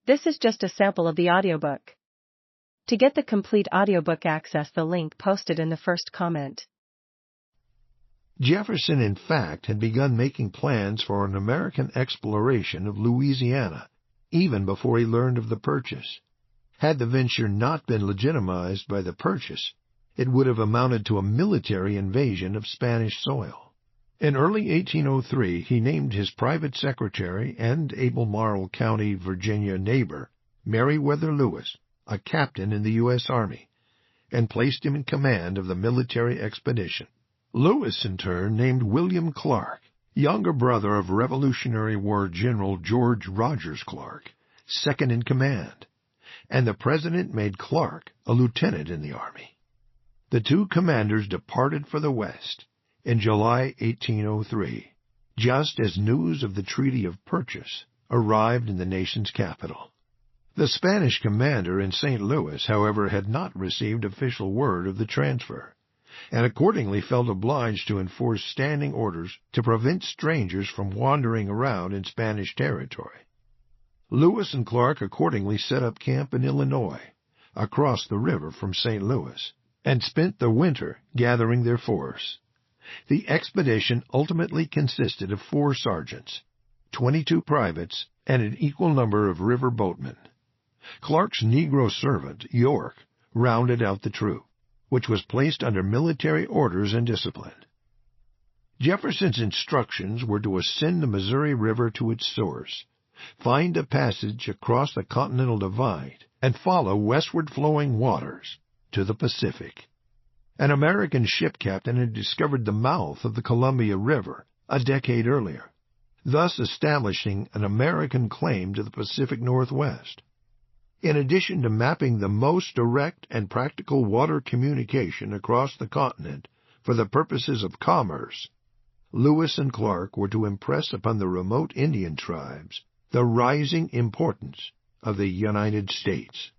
This is just a sample of the audiobook. To get the complete audiobook, access the link posted in the first comment. Jefferson, in fact, had begun making plans for an American exploration of Louisiana, even before he learned of the purchase. Had the venture not been legitimized by the purchase, it would have amounted to a military invasion of Spanish soil. In early 1803, he named his private secretary and Albemarle County, Virginia neighbor, Meriwether Lewis, a captain in the U.S. Army, and placed him in command of the military expedition. Lewis, in turn, named William Clark, younger brother of Revolutionary War General George Rogers Clark, second in command, and the President made Clark a lieutenant in the Army. The two commanders departed for the West in July 1803, just as news of the Treaty of Purchase arrived in the nation's capital. The Spanish commander in St. Louis, however, had not received official word of the transfer, and accordingly felt obliged to enforce standing orders to prevent strangers from wandering around in Spanish territory. Lewis and Clark accordingly set up camp in Illinois, across the river from St. Louis, and spent the winter gathering their force. The expedition ultimately consisted of 4 sergeants, 22 privates, and an equal number of river boatmen. Clark's Negro servant, York, rounded out the troop, which was placed under military orders and discipline. Jefferson's instructions were to ascend the Missouri River to its source, find a passage across the Continental Divide, and follow westward flowing waters to the Pacific. An American ship captain had discovered the mouth of the Columbia River a decade earlier, thus establishing an American claim to the Pacific Northwest. In addition to mapping the most direct and practical water communication across the continent for the purposes of commerce, Lewis and Clark were to impress upon the remote Indian tribes the rising importance of the United States.